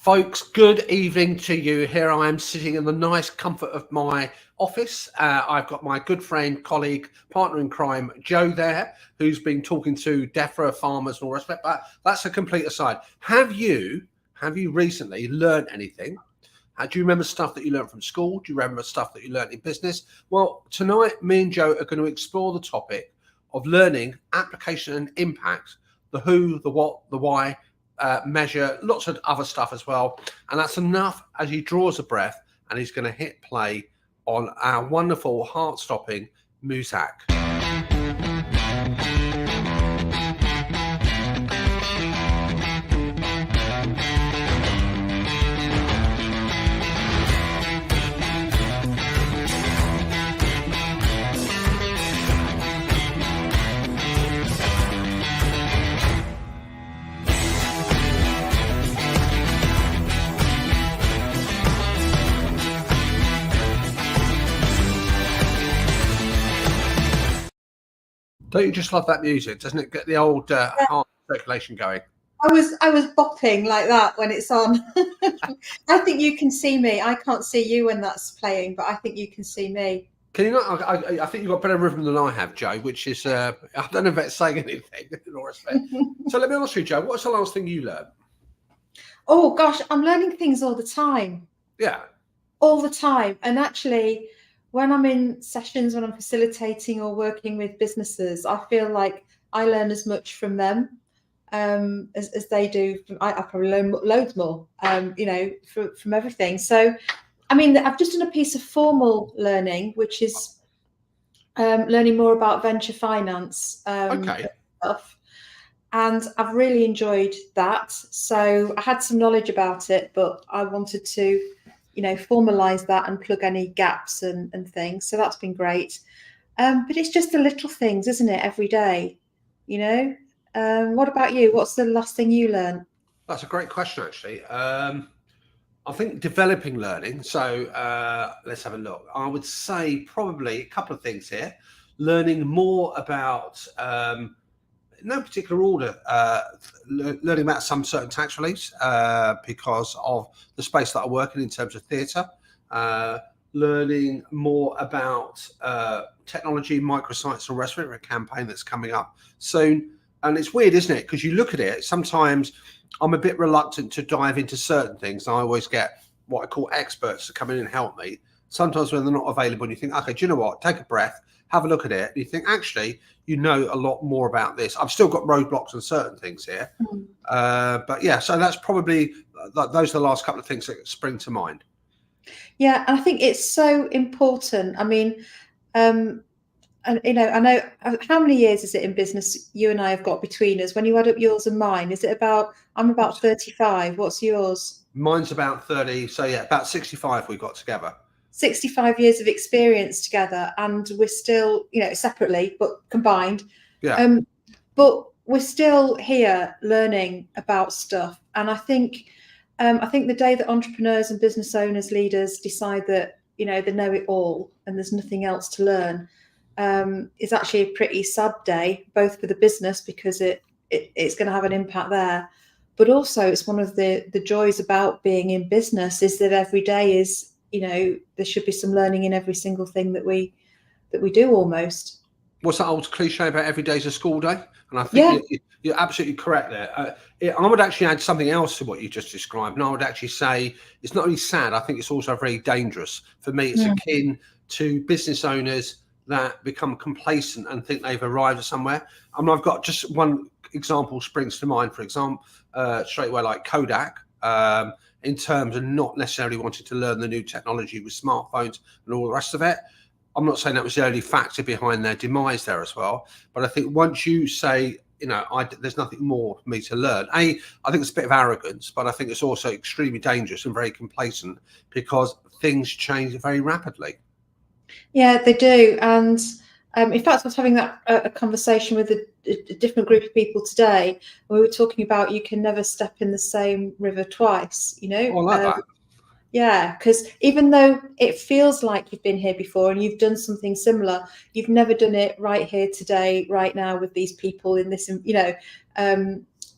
Folks, good evening to you. Here I am sitting in the nice comfort of my office. I've got my good friend, colleague, partner in crime, Joe there, who's been talking to DEFRA farmers and all the rest of it. But that's a complete aside. Have you recently learned anything? Do you remember stuff that you learned from school? Do you remember stuff that you learned in business? Well, tonight, me and Joe are going to explore the topic of learning, application and impact, the who, the what, the why, measure, lots of other stuff as well. And that's enough as he draws a breath and he's going to hit play on our wonderful, heart-stopping music. Don't you just love that music? Doesn't it get the old heart circulation going? I was bopping like that when it's on. I think you can see me. I can't see you when that's playing, but I think you can see me. Can you not? I think you've got better rhythm than I have, Joe, which is, I don't know if that's saying anything in all respect. So let me ask you, Joe, what's the last thing you learned? Oh, gosh, I'm learning things all the time. Yeah. All the time. And actually, when I'm in sessions, when I'm facilitating or working with businesses, I feel like I learn as much from them as they do. I probably learn loads more, from everything. So, I mean, I've just done a piece of formal learning, which is learning more about venture finance stuff. And I've really enjoyed that. So I had some knowledge about it, but I wanted to formalize that and plug any gaps and things. So that's been great. But it's just the little things, isn't it, every day? What about you? What's the last thing you learned? That's a great question, actually. I think developing learning. So let's have a look. I would say probably a couple of things here. Learning more about, no particular order, learning about some certain tax reliefs because of the space that I work in terms of theatre. Learning more about technology, microsites, and rest of it, a campaign that's coming up soon. And it's weird, isn't it? Because you look at it, sometimes I'm a bit reluctant to dive into certain things. I always get what I call experts to come in and help me. Sometimes when they're not available, and you think, okay, do you know what? Take a breath, have a look at it. And you think, actually, you know a lot more about this. I've still got roadblocks on certain things here. But yeah, so that's probably, those are the last couple of things that spring to mind. Yeah, and I think it's so important. I mean, and I know how many years is it in business you and I have got between us? When you add up yours and mine, is it about? I'm about 35. What's yours? Mine's about 30. So yeah, about 65 we got together. 65 years of experience together, and we're still, separately but combined. Yeah. But we're still here learning about stuff, and I think the day that entrepreneurs and business owners, leaders decide that they know it all and there's nothing else to learn, is actually a pretty sad day, both for the business because it's going to have an impact there, but also it's one of the joys about being in business is that every day is, there should be some learning in every single thing that we do almost. What's that old cliche about every day's a school day? And I think you're absolutely correct there. I would actually add something else to what you just described. And I would actually say it's not only sad, I think it's also very dangerous. For me, it's akin to business owners that become complacent and think they've arrived somewhere. I mean, I've got just one example springs to mind, for example, straight away, like Kodak, in terms of not necessarily wanting to learn the new technology with smartphones and all the rest of it. I'm not saying that was the only factor behind their demise there as well, but I think once you say, there's nothing more for me to learn, I think it's a bit of arrogance, but I think it's also extremely dangerous and very complacent because things change very rapidly. Yeah, they do. And in fact, I was having a conversation with a different group of people today. We were talking about you can never step in the same river twice, Oh, I like that. Yeah, because even though it feels like you've been here before and you've done something similar, you've never done it right here today, right now with these people in this,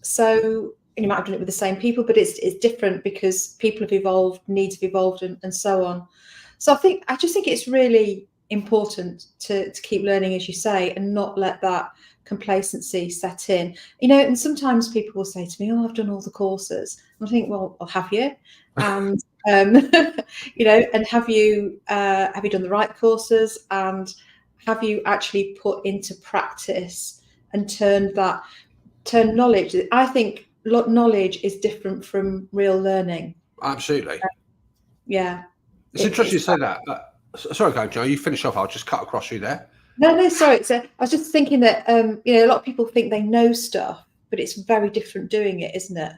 So you might have done it with the same people, but it's different because people have evolved, needs have evolved, and so on. So I just think it's really important to keep learning, as you say, and not let that complacency set in. And sometimes people will say to me, "Oh, I've done all the courses." And I think, well, have you? And and have you done the right courses? And have you actually put into practice and turn knowledge? I think knowledge is different from real learning. Absolutely. Yeah. It's interesting you say that. Sorry, go, Joe. You finish off. I'll just cut across you there. No, sorry. I was just thinking that a lot of people think they know stuff, but it's very different doing it, isn't it?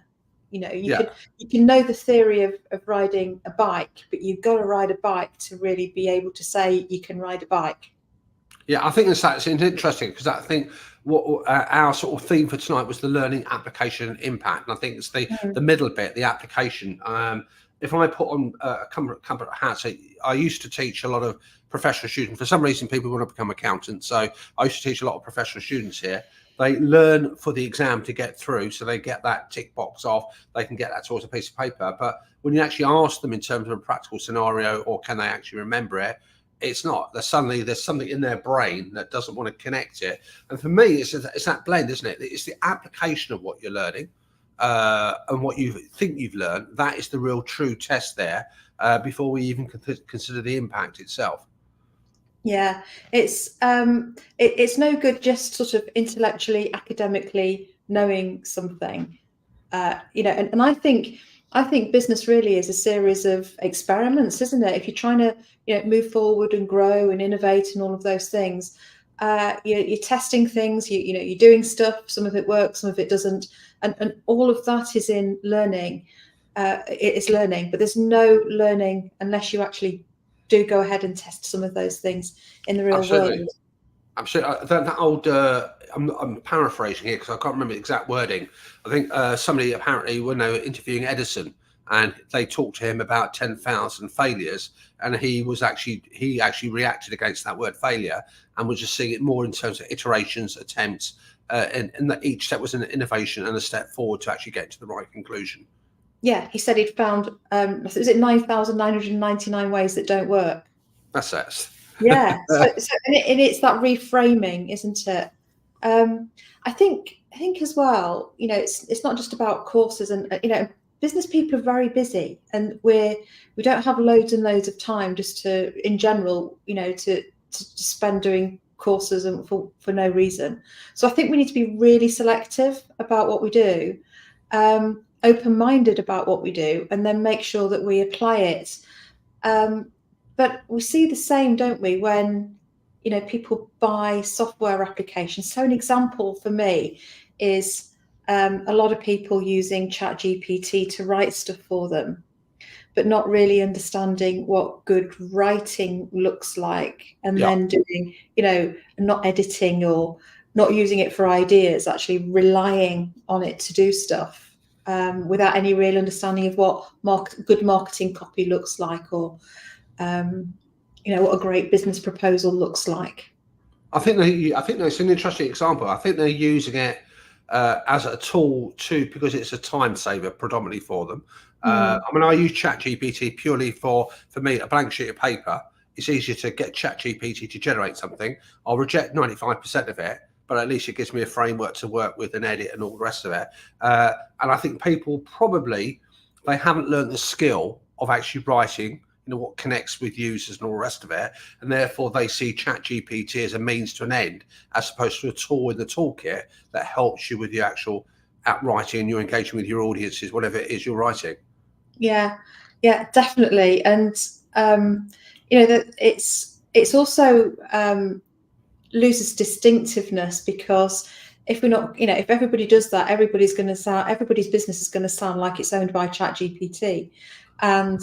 You can know the theory of riding a bike, but you've got to ride a bike to really be able to say you can ride a bike. Yeah, I think that's interesting, because I think what our sort of theme for tonight was the learning, application, and impact. And I think it's the middle bit, the application. If I put on a couple of hats, I used to teach a lot of professional students. For some reason, people want to become accountants. So I used to teach a lot of professional students here. They learn for the exam to get through, so they get that tick box off. They can get that towards a piece of paper. But when you actually ask them in terms of a practical scenario, or can they actually remember it, it's not. There's something in their brain that doesn't want to connect it. And for me, it's that blend, isn't it? It's the application of what you're learning, and what you think you've learned. That is the real true test there, before we even consider the impact itself. Yeah, it's no good just sort of intellectually, academically knowing something, and I think business really is a series of experiments, isn't it? If you're trying to move forward and grow and innovate and all of those things, you're testing things, you're doing stuff. Some of it works, some of it doesn't, and all of that is in learning. It is learning, but there's no learning unless you actually do go ahead and test some of those things in the real world. Absolutely. That old, I'm paraphrasing here because I can't remember the exact wording. I think somebody apparently, when they were interviewing Edison, and they talked to him about 10,000 failures, and he actually reacted against that word failure, and was just seeing it more in terms of iterations, attempts, and that each step was an innovation and a step forward to actually get to the right conclusion. Yeah, he said he'd found, was it 9,999 ways that don't work? That's it. Yeah, and it's that reframing, isn't it? I think as well, it's not just about courses, and business people are very busy, and we don't have loads and loads of time just to, in general, to spend doing courses and for no reason. So I think we need to be really selective about what we do, open-minded about what we do, and then make sure that we apply it. But we see the same, don't we, when people buy software applications. So an example for me is a lot of people using ChatGPT to write stuff for them, but not really understanding what good writing looks like, and then doing, not editing or not using it for ideas, actually relying on it to do stuff, without any real understanding of what good marketing copy looks like, or what a great business proposal looks like. I think that's an interesting example. I think they're using it as a tool because it's a time saver predominantly for them. I mean, I use ChatGPT purely for me, a blank sheet of paper. It's easier to get ChatGPT to generate something. I'll reject 95% of it, but at least it gives me a framework to work with and edit and all the rest of it. And I think people probably, they haven't learned the skill of actually writing, what connects with users and all the rest of it, and therefore they see ChatGPT as a means to an end, as opposed to a tool in the toolkit that helps you with your actual writing and your engagement with your audiences, whatever it is you're writing. Yeah, definitely. And that it's also loses distinctiveness, because if we're not, if everybody does that, everybody's business is going to sound like it's owned by ChatGPT, and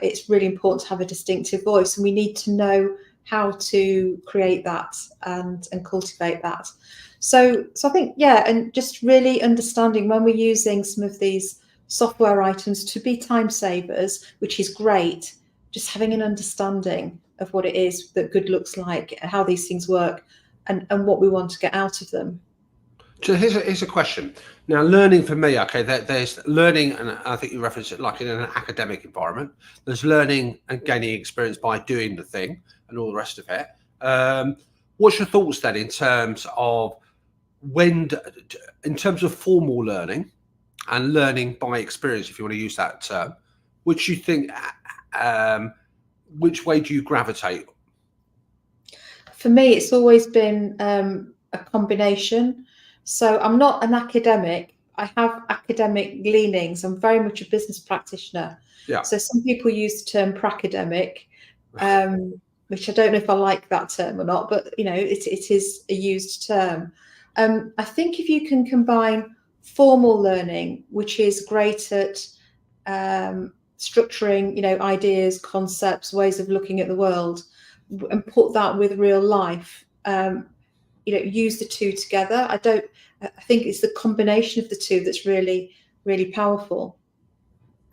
it's really important to have a distinctive voice, and we need to know how to create that and cultivate that. So I think, and just really understanding when we're using some of these software items to be time savers, which is great, just having an understanding of what it is that good looks like, how these things work, and what we want to get out of them. So here's a question. Now, learning for me, okay, there's learning, and I think you referenced it like in an academic environment. There's learning and gaining experience by doing the thing and all the rest of it. What's your thoughts then in terms of in terms of formal learning and learning by experience, if you want to use that term, which you think, which way do you gravitate? For me, it's always been a combination. So I'm not an academic. I have academic leanings. I'm very much a business practitioner. Yeah. So some people use the term pracademic, which I don't know if I like that term or not, but it is a used term. I think if you can combine formal learning, which is great at structuring, ideas, concepts, ways of looking at the world, and put that with real life, use the two together. I think it's the combination of the two that's really, really powerful.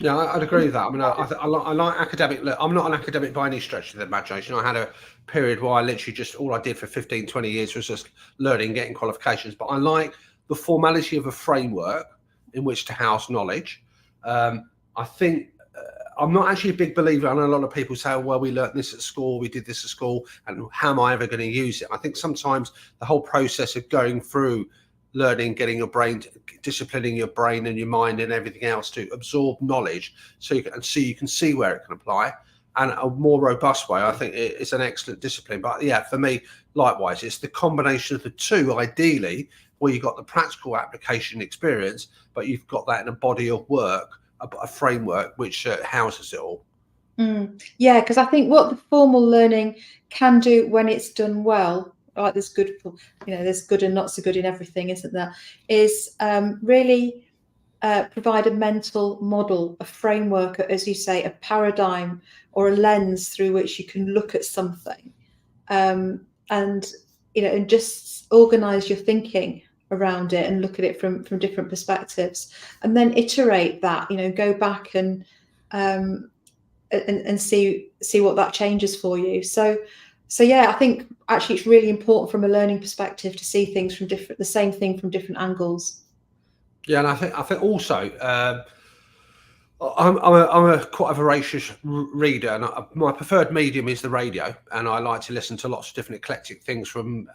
Yeah, I'd agree with that. I mean, I like academic. I'm not an academic by any stretch of the imagination. I had a period where I literally just all I did for 15, 20 years was just learning, getting qualifications. But I like the formality of a framework in which to house knowledge. I think I'm not actually a big believer. I know a lot of people say, oh, well, we learnt this at school, we did this at school, and how am I ever going to use it? I think sometimes the whole process of going through learning, getting your brain, disciplining your brain and your mind and everything else to absorb knowledge so you can see where it can apply, and a more robust way, I think it's an excellent discipline. But yeah, for me, likewise, it's the combination of the two, ideally, where you've got the practical application experience, but you've got that in a body of work, a framework which houses it all. Yeah, because I think what the formal learning can do when it's done well, like there's good, there's good and not so good in everything, isn't there? Is really provide a mental model, a framework, as you say, a paradigm or a lens through which you can look at something, and and just organize your thinking around it and look at it from different perspectives, and then iterate that. Go back and see what that changes for you. So yeah, I think actually it's really important from a learning perspective to see things from the same thing from different angles. Yeah, and I think also I'm a quite a voracious reader, and my preferred medium is the radio, and I like to listen to lots of different eclectic things from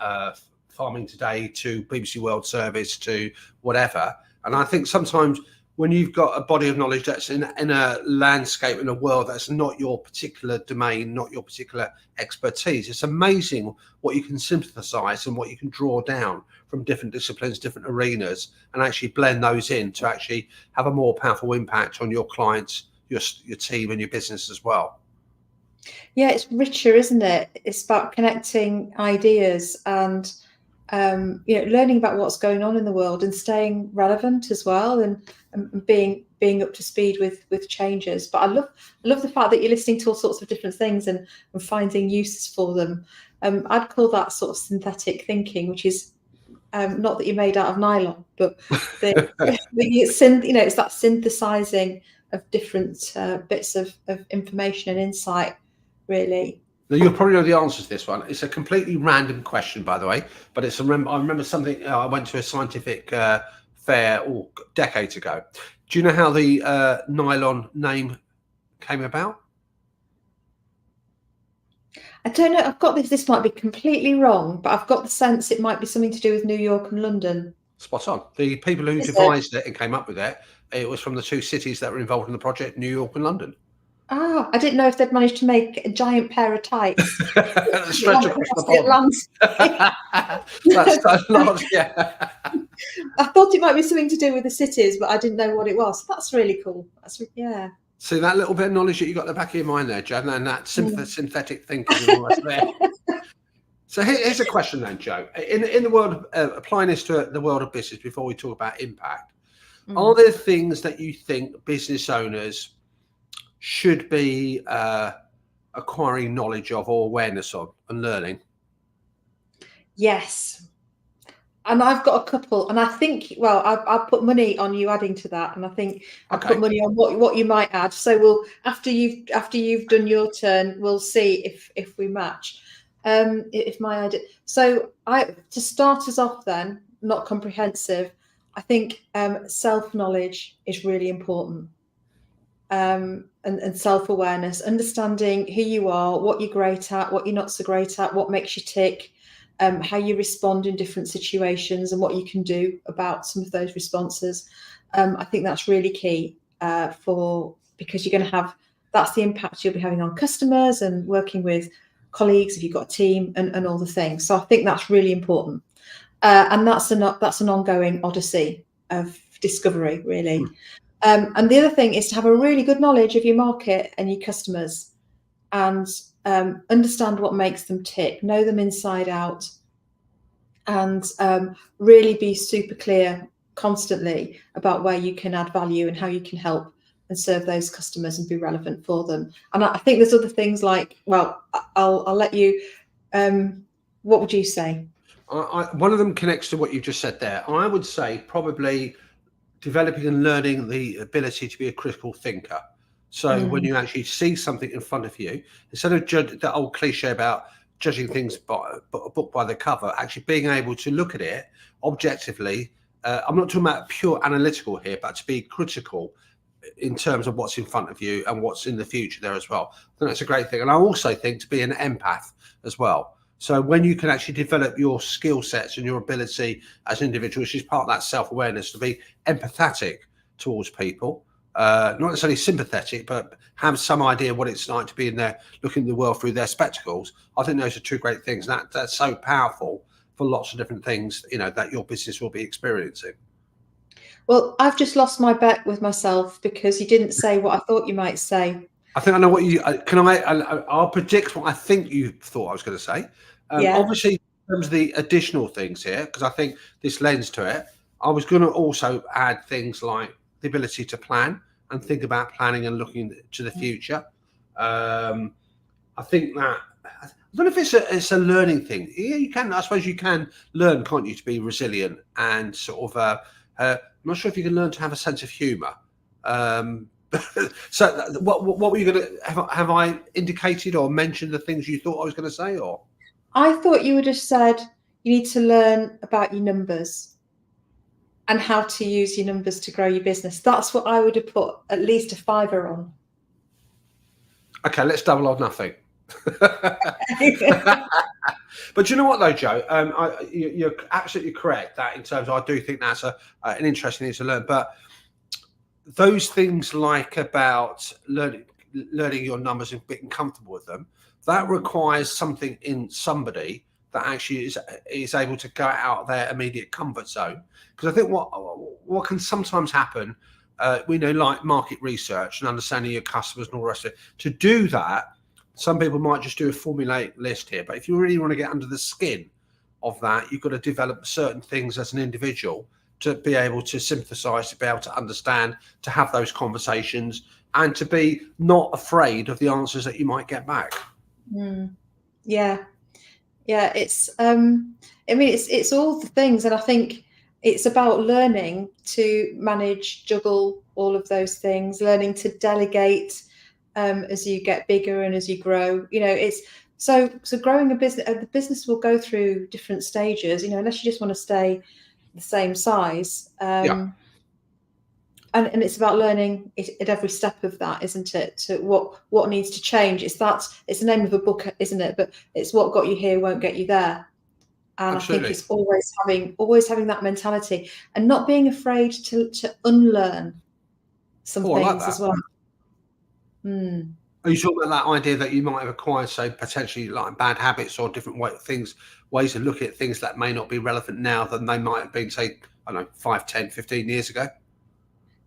Farming Today to BBC World Service to whatever. And I think sometimes when you've got a body of knowledge that's in a landscape, in a world that's not your particular domain, not your particular expertise, it's amazing what you can synthesize and what you can draw down from different disciplines, different arenas, and actually blend those in to actually have a more powerful impact on your clients, your team and your business as well. Yeah, it's richer, isn't it? It's about connecting ideas and learning about what's going on in the world and staying relevant as well, and being up to speed with changes. But I love the fact that you're listening to all sorts of different things and finding uses for them. I'd call that sort of synthetic thinking, which is not that you're made out of nylon, but it's that synthesizing of different bits of information and insight, really. Now, you'll probably know the answer to this one. It's a completely random question, by the way, but I remember something. I went to a scientific fair decades ago. Do you know how the nylon name came about? I don't know. I've got this might be completely wrong, but I've got the sense it might be something to do with New York and London. Spot on. The people who devised it and came up with it was from the two cities that were involved in the project, New York and London. Ah, I didn't know if they'd managed to make a giant pair of tights. Stretch across the pond. That's large, yeah. I thought it might be something to do with the cities, but I didn't know what it was. That's really cool. Yeah. See that little bit of knowledge that you got in the back of your mind there, Jan, and that synthetic thinking and all that there. So here's a question then, Jo. In the world of applying this to the world of business, before we talk about impact, are there things that you think business owners should be acquiring knowledge of or awareness of and learning? Yes. And I've got a couple, and I think, well, I've put money on you adding to that, and I think I've put money on what you might add. So we'll after you've done your turn, we'll see if we match. If my idea. So to start us off, then not comprehensive. I think self-knowledge is really important, and self-awareness, understanding who you are, what you're great at, what you're not so great at, what makes you tick, how you respond in different situations, and what you can do about some of those responses. I think that's really key because you're going to have, that's the impact you'll be having on customers and working with colleagues if you've got a team, and all the things. So I think that's really important. And that's an ongoing odyssey of discovery, really. And the other thing is to have a really good knowledge of your market and your customers, and understand what makes them tick, know them inside out, and really be super clear constantly about where you can add value and how you can help and serve those customers and be relevant for them. And I think there's other things like, well, I'll let you, what would you say? One of them connects to what you just said there. I would say probably developing and learning the ability to be a critical thinker. So when you actually see something in front of you, instead of that old cliche about judging things by a book by the cover, actually being able to look at it objectively. I'm not talking about pure analytical here, but to be critical in terms of what's in front of you and what's in the future there as well. I think that's a great thing. And I also think to be an empath as well. So when you can actually develop your skill sets and your ability as an individual, which is part of that self-awareness, to be empathetic towards people, not necessarily sympathetic, but have some idea what it's like to be in there, looking at the world through their spectacles. I think those are two great things. And that's so powerful for lots of different things, that your business will be experiencing. Well, I've just lost my bet with myself because you didn't say what I thought you might say. I think I know what you can. I'll predict what I think you thought I was going to say. Yeah. Obviously, in terms of the additional things here, because I think this lends to it, I was going to also add things like the ability to plan and think about planning and looking to the future. I think that, I don't know if it's a learning thing. Yeah, you can. I suppose you can learn, can't you, to be resilient and sort of. I'm not sure if you can learn to have a sense of humour. So, what were you going to have? I indicated or mentioned the things you thought I was going to say, or? I thought you would have said you need to learn about your numbers and how to use your numbers to grow your business. That's what I would have put at least a £5 on. Okay, let's double or nothing. But you know what, though, Jo? You're absolutely correct that in terms of, I do think that's an interesting thing to learn. But those things like about learning your numbers and being comfortable with them, that requires something in somebody that actually is able to go out of their immediate comfort zone. Because I think what can sometimes happen, we know, like market research and understanding your customers and all the rest of it. To do that, some people might just do a formulaic list here, but if you really want to get under the skin of that, you've got to develop certain things as an individual to be able to synthesize, to be able to understand, to have those conversations, and to be not afraid of the answers that you might get back. Yeah, it's it's all the things, and I think it's about learning to manage, juggle all of those things, learning to delegate as you get bigger and as you grow. It's so growing a business, the business will go through different stages, unless you just want to stay the same size. And it's about learning at every step of that, isn't it? To what needs to change. It's the name of a book, isn't it? But it's what got you here won't get you there. And Absolutely. I think it's always having that mentality and not being afraid to unlearn some things like as well. Are you talking about that idea that you might have acquired, say, potentially like bad habits or different ways of looking at things that may not be relevant now than they might have been, say, I don't know, 5, 10, 15 years ago?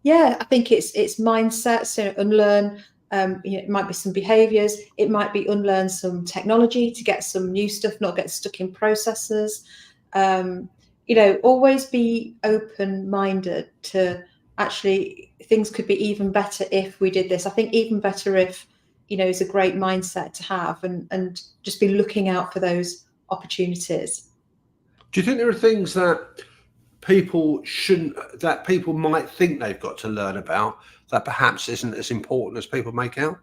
Yeah, I think it's mindsets, unlearn. It might be some behaviors. It might be unlearn some technology to get some new stuff, not get stuck in processes. Always be open-minded to actually things could be even better if we did this. I think even better if, is a great mindset to have, and just be looking out for those opportunities. Do you think there are things that people might think they've got to learn about that perhaps isn't as important as people make out?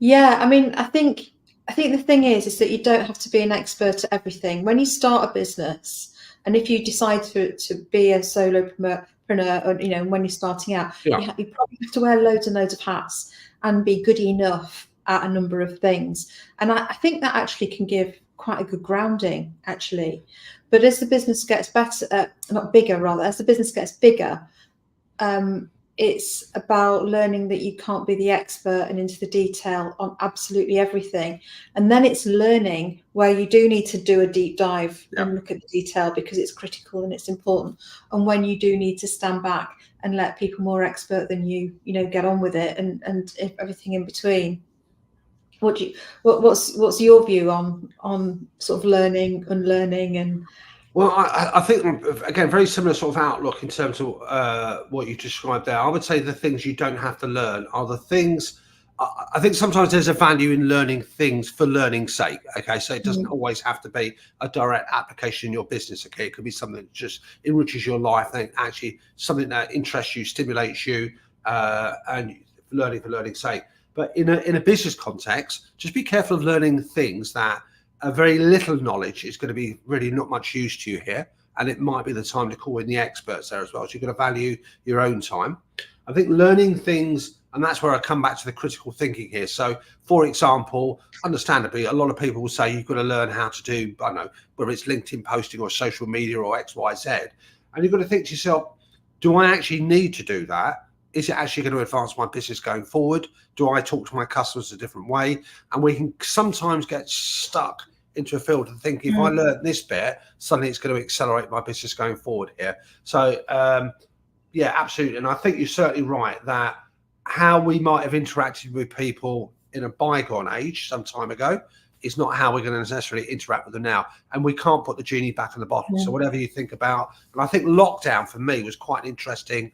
Yeah, I think the thing is that you don't have to be an expert at everything. When you start a business, And if you decide to be a solopreneur, or, you know, when you're starting out, Yeah. you probably have to wear loads and loads of hats and be good enough at a number of things. And I think that actually can give quite a good grounding, actually. But as the business gets better, not bigger, rather, as the business gets bigger, it's about learning that you can't be the expert and into the detail on absolutely everything. And then it's learning where you do need to do a deep dive and look at the detail because it's critical and it's important. And when you do need to stand back and let people more expert than you know, get on with it, and everything in between. What's your view on sort of learning, unlearning, and Well, I think, again, very similar sort of outlook in terms of what you described there. I would say the things you don't have to learn are the things. I think sometimes there's a value in learning things for learning's sake. Okay, so it doesn't always have to be a direct application in your business. Okay, it could be something that just enriches your life, and actually something that interests you, stimulates you, and learning for learning's sake. But in a business context, just be careful of learning things that a very little knowledge is going to be really not much use to you here, and it might be the time to call in the experts there as well. So you've got to value your own time. I think learning things, and that's where I come back to the critical thinking here. So, for example, understandably, a lot of people will say you've got to learn how to do, I don't know, whether it's LinkedIn posting or social media or X, Y, Z, and you've got to think to yourself, do I actually need to do that? Is it actually going to advance my business going forward? Do I talk to my customers a different way? And we can sometimes get stuck into a field and think, if I learn this bit, suddenly it's going to accelerate my business going forward here. So, yeah, absolutely. And I think you're certainly right that how we might have interacted with people in a bygone age some time ago is not how we're going to necessarily interact with them now. And we can't put the genie back in the bottle. So whatever you think about, and I think lockdown for me was quite an interesting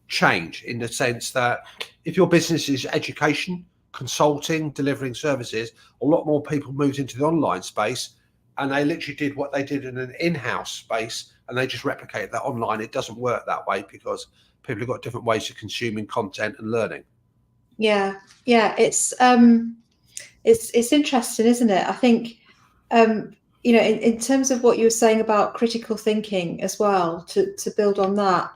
change in the sense that if your business is education, consulting, delivering services, a lot more people moved into the online space, and they literally did what they did in an in-house space, and they just replicated that online. It doesn't work that way because people have got different ways of consuming content and learning. Yeah, it's interesting, isn't it? I think you know, in terms of what you were saying about critical thinking as well, to build on that,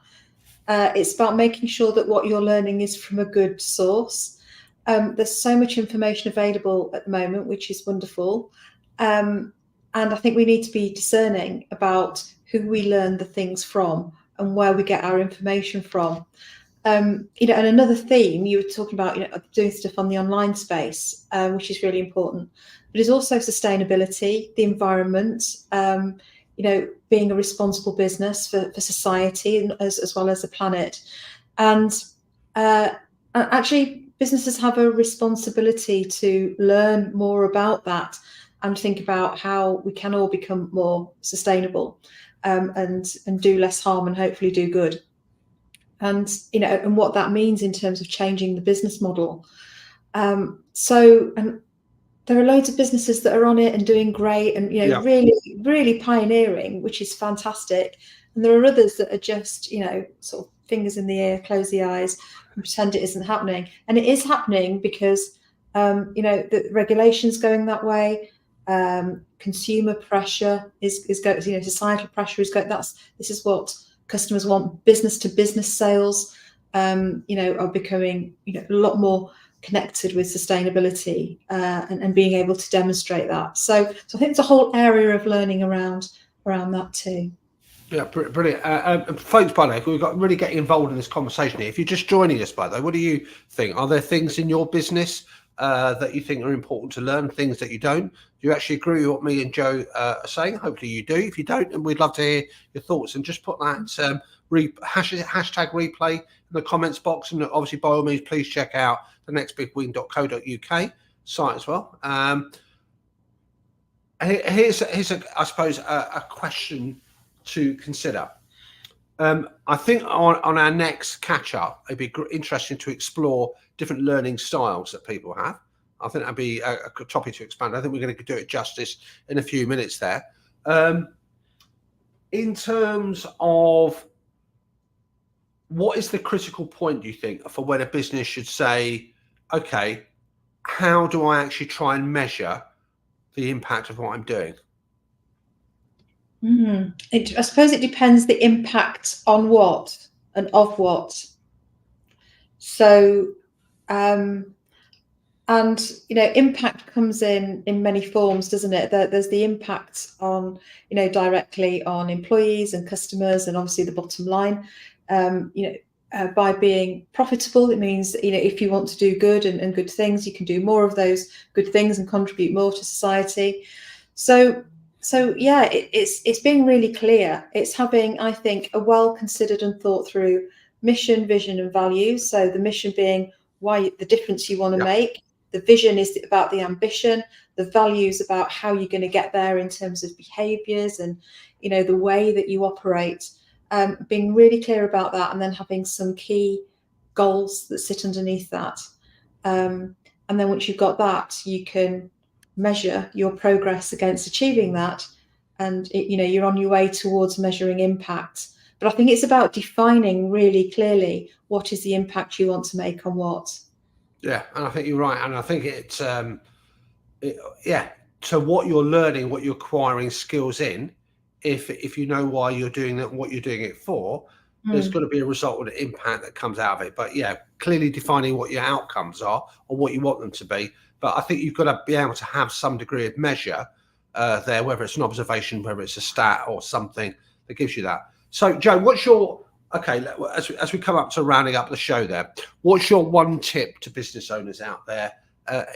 it's about making sure that what you're learning is from a good source. There's so much information available at the moment, which is wonderful. And I think we need to be discerning about who we learn the things from and where we get our information from. You know, and another theme you were talking about, you know, doing stuff on the online space, which is really important, but is also sustainability, the environment, you know, being a responsible business for society as well as the planet. And actually, businesses have a responsibility to learn more about that and think about how we can all become more sustainable, and do less harm and hopefully do good. And, you know, and what that means in terms of changing the business model. So, and there are loads of businesses that are on it and doing great and, you know, really pioneering, which is fantastic. And there are others that are just, you know, sort of fingers in the air, close the eyes and pretend it isn't happening. And it is happening because, you know, the regulation's going that way. Consumer pressure is going, you know, societal pressure is going, this is what customers want. Business to business sales, you know, are becoming, you know, a lot more connected with sustainability, and being able to demonstrate that. So I think it's a whole area of learning around that too. Yeah, brilliant. Folks, by the way, we've got really getting involved in this conversation here. If you're just joining us, by the way, what do you think? Are there things in your business that you think are important to learn, things that you don't? Do you actually agree with what me and Jo are saying? Hopefully you do. If you don't, and we'd love to hear your thoughts, and just put that hashtag replay in the comments box. And obviously, by all means, please check out the nextbigwin.co.uk site as well. Here's I suppose a question to consider. I think on our next catch up, it'd be interesting to explore different learning styles that people have. I think that'd be a good topic to expand. I think we're going to do it justice in a few minutes there. In terms of what is the critical point, do you think, for when a business should say, okay, how do I actually try and measure the impact of what I'm doing? I suppose it depends the impact on what and of what. So, and impact comes in many forms, doesn't it? There's the impact on, directly on employees and customers, and obviously the bottom line. By being profitable, it means that, if you want to do good and good things, you can do more of those good things and contribute more to society. So yeah, it's being really clear. It's having, I think, a well considered and thought through mission, vision, and values. So the mission being why, the difference you want to make. The vision is about the ambition. The values about how you're going to get there in terms of behaviours and the way that you operate. Being really clear about that, and then having some key goals that sit underneath that. And then once you've got that, you can measure your progress against achieving that, and you're on your way towards measuring impact. But I think it's about defining really clearly what is the impact you want to make on what. Yeah, and I think you're right, and I think it's so what you're learning, what you're acquiring skills in, if you know why you're doing that, what you're doing it for, there's got to be a result and an impact that comes out of it. But yeah, clearly defining what your outcomes are or what you want them to be. But I think you've got to be able to have some degree of measure there, whether it's an observation, whether it's a stat or something that gives you that. So Jo, what's your, okay, as we come up to rounding up the show there, what's your one tip to business owners out there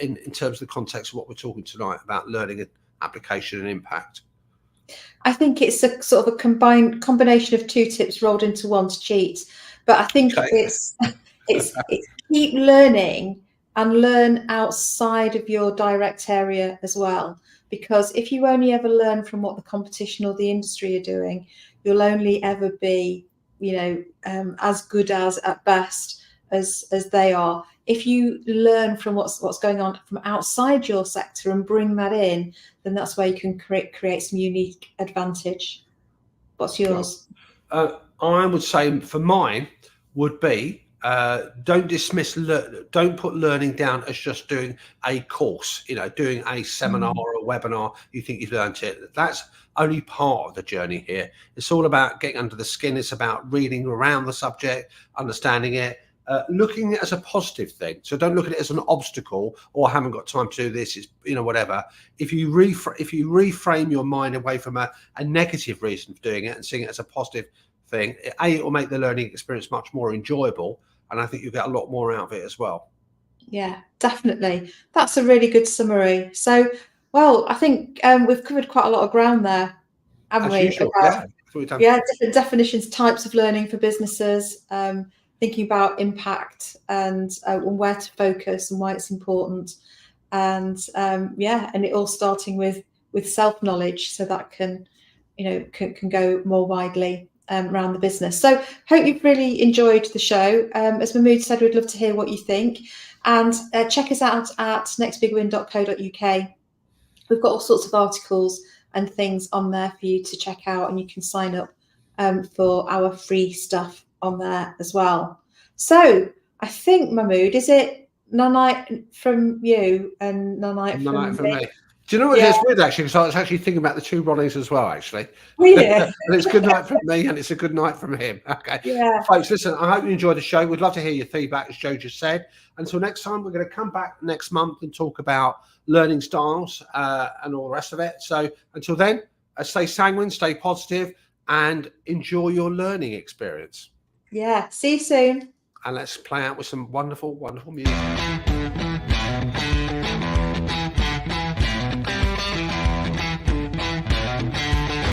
in terms of the context of what we're talking tonight about learning and application and impact? I think it's a sort of a combination of two tips rolled into one to cheat. But I think it's keep learning and learn outside of your direct area as well. Because if you only ever learn from what the competition or the industry are doing, you'll only ever be, as good as at best as they are. If you learn from what's going on from outside your sector and bring that in, then that's where you can create some unique advantage. What's yours? I would say for mine would be don't put learning down as just doing a course, doing a seminar or a webinar. You think you've learned it. That's only part of the journey here. It's all about getting under the skin. It's about reading around the subject, understanding it, looking at it as a positive thing. So don't look at it as an obstacle or I haven't got time to do this. It's whatever. If you reframe your mind away from a negative reason for doing it and seeing it as a positive thing, it will make the learning experience much more enjoyable, and I think you'll get a lot more out of it as well. Yeah, definitely. That's a really good summary. So, well, I think we've covered quite a lot of ground there, haven't we? Usual, different definitions, types of learning for businesses, thinking about impact and where to focus and why it's important, and and it all starting with self-knowledge, so that can go more widely around the business. So hope you've really enjoyed the show. As Mahmood said, we'd love to hear what you think, and check us out at nextbigwin.co.uk. We've got all sorts of articles and things on there for you to check out, and you can sign up for our free stuff on there as well. So I think, Mahmood, is it Nanite from you and Nanite from me? Do you know what? It's weird actually, because I was actually thinking about the two Ronnies as well, actually. Really? And it's good night from me, and it's a good night from him. Okay. Yeah. Folks, listen, I hope you enjoyed the show. We'd love to hear your feedback, as Jo just said. Until next time, we're going to come back next month and talk about learning styles and all the rest of it. So until then, stay sanguine, stay positive, and enjoy your learning experience. Yeah. See you soon. And let's play out with some wonderful, wonderful music.